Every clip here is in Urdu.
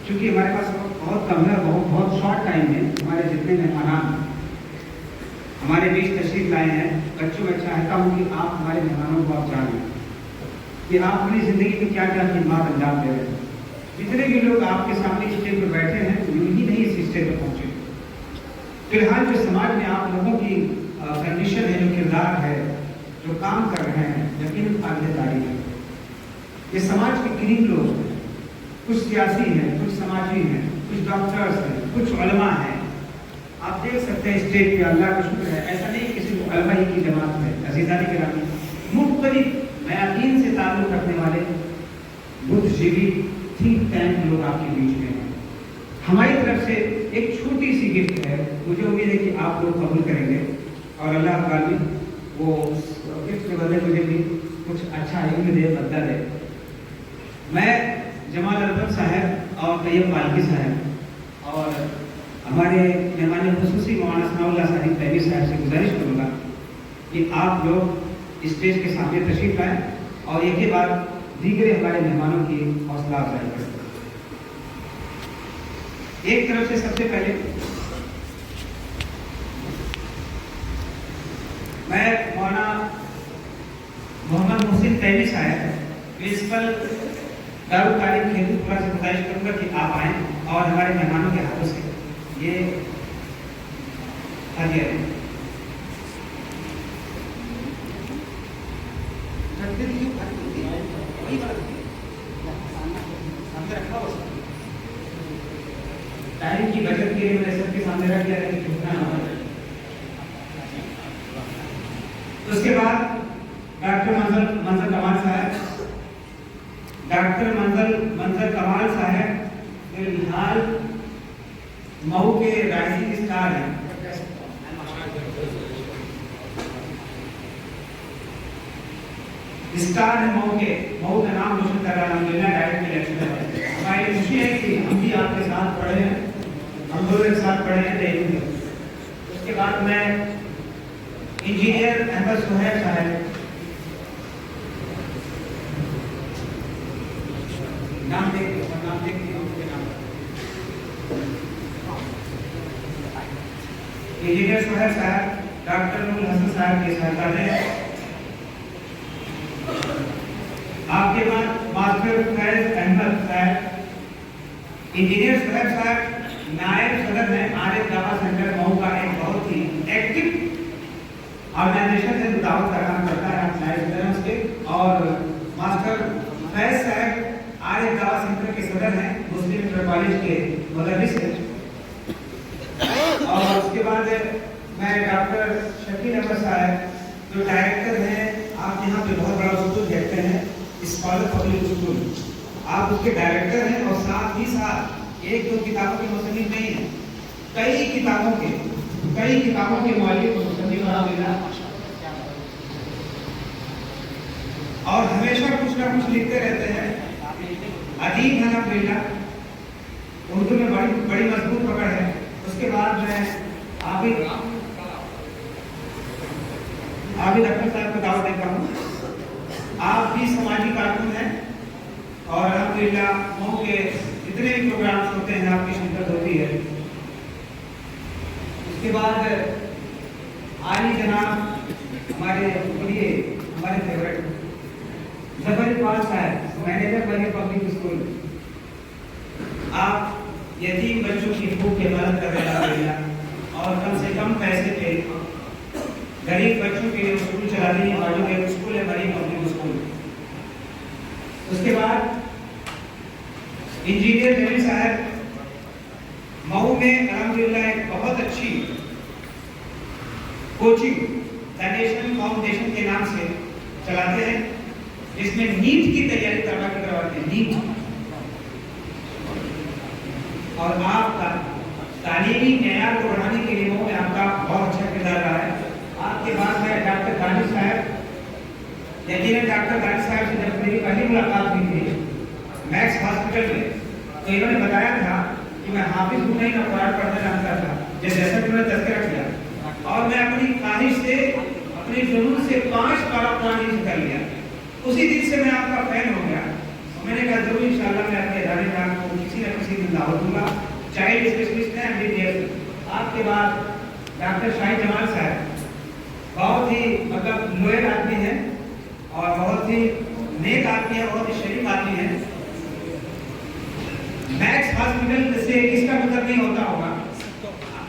چونکہ ہمارے پاس بہت کم ہے، بہت شارٹ ٹائم ہے، ہمارے جتنے مہمان ہمارے بیچ تشریف لائے ہیں، بچوں میں چاہتا ہوں کہ آپ ہمارے مہمانوں کو آپ جانیں کہ آپ اپنی زندگی میں کیا کیا خدمات انجام دے رہے ہیں۔ جتنے بھی لوگ آپ کے سامنے اسٹیج پہ بیٹھے ہیں یوں ہی نہیں اس اسٹیج پہ پہنچے۔ فی الحال جو سماج میں آپ لوگوں کی کنڈیشن ہے، جو کردار ہے، جو کام کر رہے ہیں، یقیناً قابل تعریف ہے۔ یہ سماج کے کریم لوگ ہیں، کچھ سیاسی ہیں، کچھ سماجی ہیں، کچھ ڈاکٹرز ہیں، کچھ علماء ہیں۔ آپ دیکھ سکتے ہیں اسٹیج پہ، اللہ کا شکر ہے، ایسا نہیں کسی کو علماء ہی کی جماعت ہے۔ عزیزان گرامی، مختلف میادین سے تعلق رکھنے والے بدھ جیوی تھنک ٹینک لوگ آپ کے بیچ میں ہیں۔ ہماری طرف سے ایک چھوٹی سی گفٹ ہے، مجھے امید ہے کہ آپ لوگ قبول کریں گے اور اللہ تعالی وہ گفٹ کے بدلے مجھے بھی کچھ اچھا علم دے، بدلہ دے۔ میں جمال اربن صاحب اور طیب پالکی صاحب اور ہمارے مہمان خصوصی مولانا ثناء اللہ صاحب طیبی صاحب سے گزارش کروں گا کہ آپ لوگ اسٹیج کے سامنے تشریف لائیں اور ایک کے بعد دیگر ہمارے مہمانوں کی حوصلہ افزائی کریں۔ ایک طرف سے سب سے پہلے میں مولانا محمد محسن طیبی صاحب پرنسپل دارالتعلیم کھیتو پورہ سے گزارش کروں گا کہ آپ آئیں اور ہمارے مہمانوں کے ہاتھوں سے یہ ہدیہ دیں۔ ٹائم کی بچت کے لیے میں نے سب کے سامنے رکھ دیا کہ جھکنا نہ ہو۔ اس کے بعد ڈاکٹر منظر کمال صاحب، ڈاکٹر منظر کمال صاحب فی الحال مئو کے رائزنگ اسٹار ہیں۔ اسٹار ہے مئو کا نام روشن کر رہا ہے، الحمدللہ ڈائریکٹ الیکشن ہے۔ ہماری خوشی ہے کہ ہم بھی آپ کے ساتھ پڑھے ہیں، ہم دونوں ایک ساتھ پڑھے ہیں دہلی میں۔ اس کے بعد میں انجینئر احمد سہیل صاحب، نام دیکھ انجینئر سہیل صاحب ڈاکٹر نور حسن صاحب کے ساتھ ہیں۔ آپ کے بعد ماسٹر فیض احمد صاحب، انجینئر سہیل صاحب نائب صدر ہیں عارف دعویٰ سینٹر مئو کا، ایک بہت ہی ایکٹیو آرگنائزیشن ہے جو دعوت کا کام کرتا ہے، آپ نائب صدر ہیں اس کے۔ اور ماسٹر فیض صاحب عارف دعویٰ سینٹر کے صدر ہیں، مسلم انٹر کالج کے مدرس ہیں۔ اور اس کے بعد میں ڈاکٹر شکیل احمد صاحب جو ڈائریکٹر ہیں، آپ یہاں پہ بہت بڑا اسکول دیکھتے ہیں اسکالر پبلک اسکول، آپ اس کے ڈائریکٹر ہیں اور ساتھ ہی ساتھ ایک دو کتابوں کے مصنف نہیں ہیں، کئی کتابوں کے مؤلف اور مصنف اور ہمیشہ کچھ نہ کچھ لکھتے رہتے ہیں، ادیب ہیں الحمدللہ، اردو میں بڑی مضبوط پکڑ ہے۔ اس کے بعد میں عابد اختر صاحب کو دعوت دیتا ہوں۔ آپ بھی سماجی کارکن ہیں اور الحمدللہ مئو کے جتنے بھی پروگرامز ہوتے ہیں آپ کی شرکت ہوتی ہے۔ اس کے بعد عالی جناب ہمارے فیورٹ ظفر اقبال صاحب، مینیجر بنے پبلک اسکول، آپ یتیم بچوں کی حقوق کی حفاظت کر رہے ہیں اور کم سے کم پیسے پہ غریب بچوں کے لیے اسکول چلانے کی بازو ایک اسکول ہے مریم پبلک اسکول۔ اس کے بعد انجینئر جمیل صاحب مئو میں الحمدللہ ایک بہت اچھی کوچنگ نیشنل فاؤنڈیشن کے نام سے چلاتے ہیں، جس میں نیٹ کی تیاری کرواتے ہیں، نیٹ۔ اور آپ کا تعلیمی معیار کو بڑھانے کے لیے مئو میں آپ کا بہت اچھا کردار رہا ہے۔ آپ کے بعد میں ڈاکٹر دانش صاحب، یقیناً ڈاکٹر دانش صاحب سے جب میری پہلی ملاقات ہوئی تھی میکس ہاسپٹل میں، تو انہوں نے بتایا تھا کہ میں حافظ ہوں نہیں، میں قرآن پڑھنا جانتا تھا، جیسا کہ انہوں نے تذکرہ کیا، اور میں اپنی خواہش سے، اپنے جنون سے 5 پارہ قرآن کر لیا۔ اسی دن سے میں آپ کا فین ہو گیا، میں نے کہا ضرور انشاءاللہ میں اپنے ادارے میں آپ کو چائلڈ اسپیشلسٹ ہیں MBBS۔ آپ کے بعد ڈاکٹر شاہد جمال صاحب بہت ہی مطلب لوئر آدمی ہیں اور بہت ہی نیک آدمی ہیں، بہت ہی شریف آدمی ہیں۔ میکس ہاسپٹل سے کس کا مطلب نہیں ہوتا ہوگا،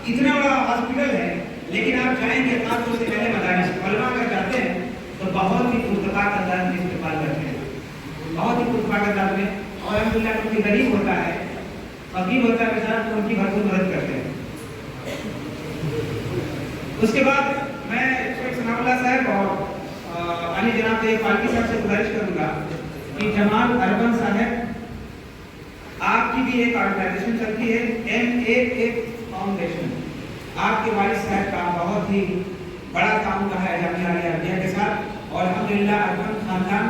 اتنا بڑا ہاسپٹل ہے، لیکن آپ جائیں گے خاص سے پہلے مدارس علماء اگر جاتے ہیں تو بہت ہی پرتپاک انداز میں استقبال کرتے ہیں، بہت ہی پرتپاک انداز میں، اور الحمدللہ کیونکہ غریب ہوتا ہے، فقیر ہوتا ہے بیچارہ، تو ان کی بھرپور مدد کرتے ہیں۔ اس کے بعد میں شیخ ثناء اللہ صاحب اور علی جناب فالکی صاحب سے گزارش کروں گا کہ جمال اربن صاحب آپ کی بھی ایک آرگنائزیشن چلتی ہے MAF فاؤنڈیشن، آپ کے والد صاحب کا بہت ہی بڑا کام رہا ہے جامعہ عالیہ عربیہ کے ساتھ، اور الحمدللہ اربن خاندان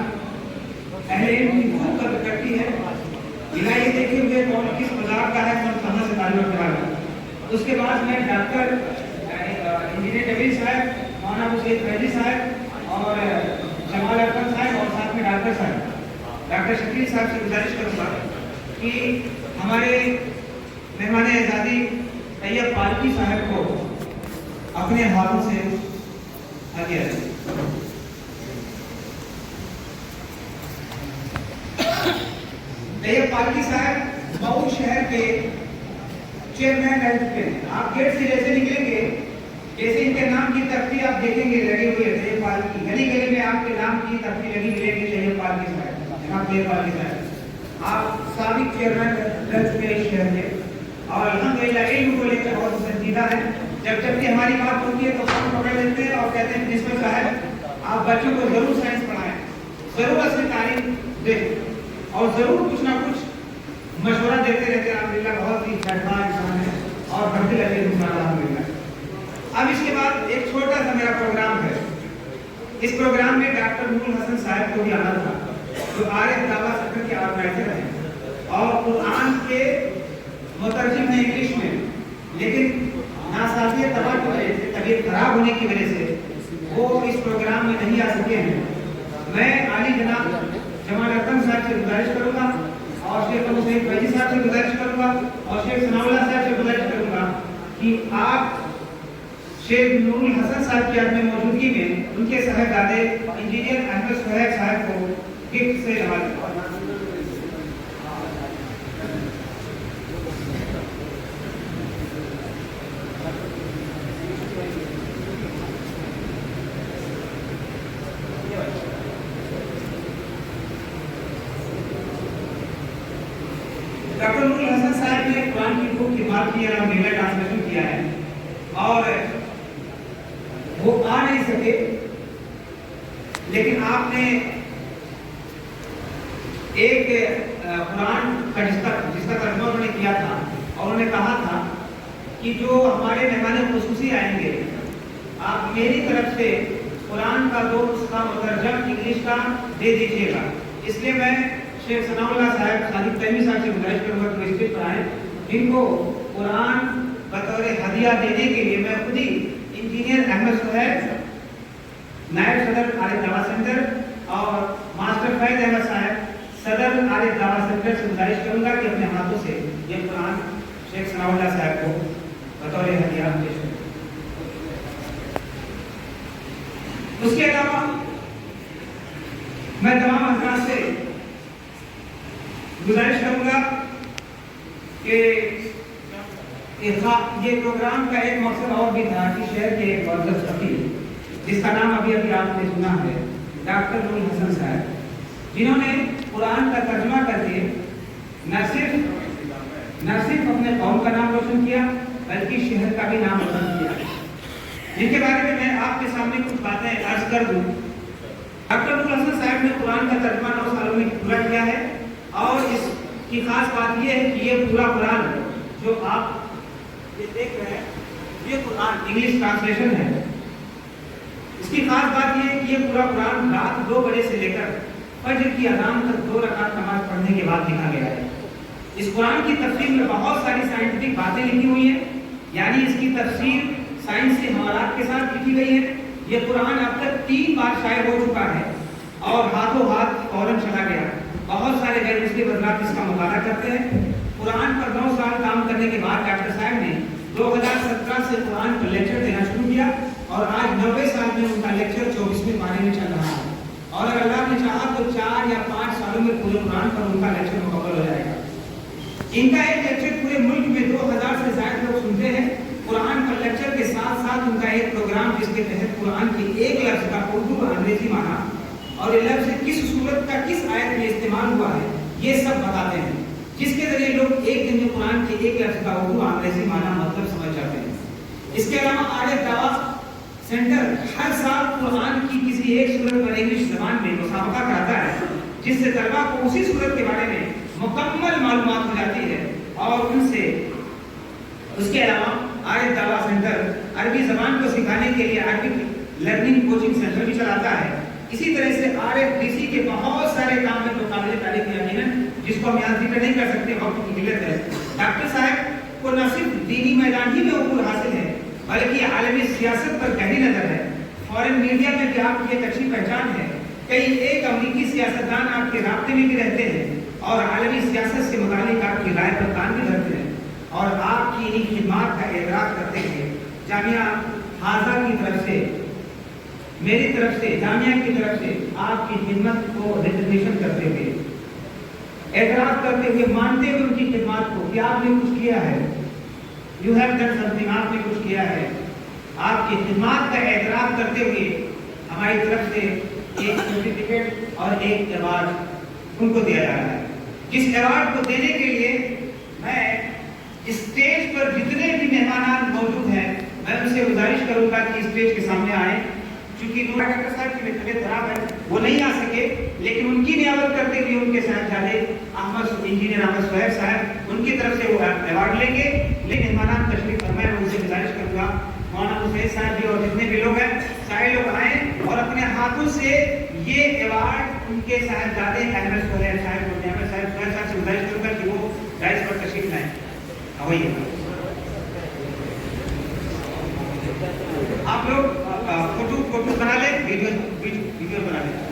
اہل علم کی خوب قدر کرتی ہے، بنا یہ دیکھے ہوئے کون کس مذہب کا ہے، کون کہاں سے تعلق رکھتا ہے۔ اس کے بعد میں ڈاکٹر انجینئر نبیل صاحب، مولانا ابو سعید فیضی صاحب اور جمال اربن صاحب اور ساتھ میں ڈاکٹر صاحب ڈاکٹر شکیل صاحب سے گزارش کروں گا کہ ہمارے مہمان اعزازی طیب پالکی صاحب کو اپنے ہاتھوں سے ہدیہ دیں۔ طیب پالکی صاحب مئو شہر کے چیئرمین رہ چکے ہیں۔ آپ گیٹ سے جیسے نکلیں گے، جیسے ان کے نام کی تختی آپ دیکھیں گے لگی ہوئی ہے طیب پالکی، گلی گلی میں آپ کے نام کی تختی لگی ملے گی طیب پالکی صاحب، جناب طیب پالکی صاحب۔ آپ سابق چیئرمین رہ چکے ہیں اس شہر کے، اور الحمدللہ علم کو لے کر بہت سنجیدہ ہے۔ جب کہ ہماری بات ہوتی ہے تو فون پکڑ لیتے ہیں اور کہتے ہیں پرنسپل صاحب آپ بچوں کو ضرور سائنس پڑھائیں، ضرور اس میں تعلیم دیں، اور ضرور کچھ نہ کچھ مشورہ دیتے رہتے ہیں۔ الحمدللہ بہت ہی خیرخواہ انسان ہے اور بڑھتے رہتے ہیں انسان الحمدللہ۔ اب اس کے بعد ایک چھوٹا سا میرا پروگرام ہے، اس پروگرام میں ڈاکٹر نور الحسن صاحب کو بھی آنا تھا، جو عارف دعویٰ سفر کے آرگنائزر ہیں اور قرآن کے مترجم ہیں انگلش میں، لیکن ناسازیت طبع کی وجہ سے، طبیعت خراب ہونے کی وجہ سے وہ اس پروگرام میں نہیں آ سکے ہیں۔ میں عالی جناب جمال اربن صاحب سے گزارش کروں گا اور شیخ ابو سعید فیضی صاحب سے گزارش کروں گا اور شیخ ثناء اللہ صاحب سے گزارش کروں گا کہ آپ شیخ نور الحسن صاحب کی عدم موجودگی میں ان کے صاحبزادے انجینئر احمد سہیب صاحب کو گفٹ سے نوازیں۔ ڈاکٹر نور الحسن صاحب نے قرآن کی خوب خدمات کی ہے اور میرا ٹرانسلیشن کیا ہے، اور وہ آ نہیں سکے، لیکن آپ نے ایک قرآن کا جس کا ترجمہ انہوں نے کیا تھا، اور انہوں نے کہا تھا کہ جو ہمارے مہمان خصوصی آئیں گے آپ میری طرف سے قرآن کا 2 نسخہ مترجم انگلش کا دے دیجیے گا۔ اس لیے میں شیخ ثناء اللہ صاحب صادق تیمی صاحب سے گزارش کروں گا کہ وہ اسٹیج پر آئیں، جن کو قرآن بطور ہدیہ دینے کے لیے میں خود ہی انجینئر احمد سہیب نائب صدر عارف دعویٰ سینٹر اور ماسٹر فیض احمد صاحب صدر عارف دعویٰ سینٹر سے گزارش کروں گا کہ اپنے ہاتھوں سے یہ قرآن شیخ ثناء اللہ صاحب کو بطور ہدیہ پیش کریں۔ اس کے علاوہ میں تمام حضرات سے گزارش کروں گا کہ یہ پروگرام کا ایک مقصد اور بھی تھا کہ شہر کے ایک معزز فقیر جس کا نام ابھی آپ نے سنا ہے، ڈاکٹر نور الحسن صاحب، جنہوں نے قرآن کا ترجمہ کر کے نہ صرف اپنے قوم کا نام روشن کیا بلکہ شہر کا بھی نام روشن کیا، جن کے بارے میں آپ کے سامنے کچھ باتیں عرض کر دوں۔ ڈاکٹر نور الحسن صاحب نے قرآن کا ترجمہ 9 سالوں میں پورا کیا ہے، اور اس کی خاص بات یہ ہے کہ یہ پورا قرآن جو آپ یہ دیکھ رہے ہیں یہ قرآن انگلش ٹرانسلیشن ہے۔ اس کی خاص بات یہ ہے کہ یہ پورا قرآن رات 2 بجے سے لے کر فجر کی اذان تک 2 رکعت نماز پڑھنے کے بعد لکھا گیا ہے۔ اس قرآن کی تفسیر میں بہت ساری سائنٹیفک باتیں لکھی ہوئی ہیں، یعنی اس کی تفسیر سائنسی حوالات کے ساتھ لکھی گئی ہے۔ یہ قرآن اب تک 3 بار شائع ہو چکا ہے اور ہاتھوں ہاتھ فوراً چلا گیا۔ بہت سارے غیر مسلم حضرات اس کا مطالعہ کرتے ہیں۔ قرآن پر 9 سال کام کرنے کے بعد ڈاکٹر صاحب نے 2017 سے قرآن پر لیکچر دینا شروع کیا اور آج 90 سال میں ان کا لیکچر 24ویں پارے میں چل رہا ہے اور اگر اللہ نے چاہا تو 4 یا 5 سالوں میں پورے قرآن پر ان کا لیکچر مکمل ہو جائے گا۔ ان کا ایک لیکچر پورے ملک میں 2000 سے زائد لوگ سنتے ہیں۔ قرآن پر لیکچر کے ساتھ ساتھ ان کا ایک پروگرام جس کے تحت قرآن کی ایک لفظ کا اردو اور انگریزی معنی اور یہ لفظ کس صورت کا کس آیت میں استعمال ہوا ہے یہ سب بتاتے ہیں، جس کے ذریعے لوگ ایک دن میں قرآن کے ایک لفظ کا اردو اور انگریزی معنی مطلب سمجھ جاتے ہیں۔ اس کے علاوہ عارف دعویٰ سینٹر ہر سال قرآن کی کسی ایک سورت پر انگلش زبان میں مسابقہ کراتا ہے، جس سے طلبہ کو اسی سورت کے بارے میں مکمل معلومات ہو جاتی ہے اور ان سے اس کے علاوہ عارف دعویٰ سینٹر عربی زبان کو سکھانے کے لیے عربی لرننگ کوچنگ سینٹر بھی چلاتا ہے۔ اسی طرح سے RFDC کے بہت سارے کام میں تو قابل تعریف یقیناً جس کو ہم یہاں ذکر نہیں کر سکتے وقت کی قلت ہے۔ ڈاکٹر صاحب کو نہ صرف دینی میدان ہی میں عبور حاصل ہے بلکہ عالمی سیاست پر گہری نظر ہے۔ فورن میڈیا میں بھی آپ کی ایک اچھی پہچان ہے، کئی ایک امریکی سیاستدان آپ کے رابطے میں بھی رہتے ہیں اور عالمی سیاست سے متعلق آپ کی رائے پر کان بھی دھرتے ہیں اور آپ کی انہیں خدمات کا اعتراف کرتے ہیں۔ جامعہ ہاضہ کی طرف سے میری طرف سے جامعہ کی طرف سے آپ کی خدمت کو ریکگنیشن کرتے ہوئے اعتراف کرتے ہوئے مانتے ہوئے ان کی خدمات کو کہ آپ نے کچھ کیا ہے، یو ہیو ڈن سمتھنگ، آپ نے کچھ کیا ہے، آپ کی خدمات کا اعتراف کرتے ہوئے ہماری طرف سے ایک سرٹیفکیٹ اور ایک ایوارڈ ان کو دیا جا رہا ہے۔ جس ایوارڈ کو دینے کے لیے میں اسٹیج پر جتنے بھی مہمان موجود ہیں میں ان سے گزارش کروں گا کہ اسٹیج کے سامنے آئیں، چونکہ ڈاکٹر صاحب کی طبیعت خراب ہے وہ نہیں آ سکے، لیکن ان کی نیابت کرتے ہوئے ان کے صاحبزادے انجینئر احمد سہیب صاحب ان کی طرف سے وہ ایوارڈ لیں گے۔ لیکن مہمان تشریف فرمائے میں ان سے گزارش کروں گا مولانا مسعود صاحب بھی اور جتنے بھی لوگ ہیں سارے لوگ آئیں اور اپنے ہاتھوں سے یہ ایوارڈ ان کے صاحبزادے احمد سہیب صاحب کو دیں۔ احمد صاحب سے گزارش کروں گا کہ وہ ڈائس پر تشریف لائیں۔ آئیے آپ لوگ فوٹو بنا لیں، ویڈیو بنا لیں۔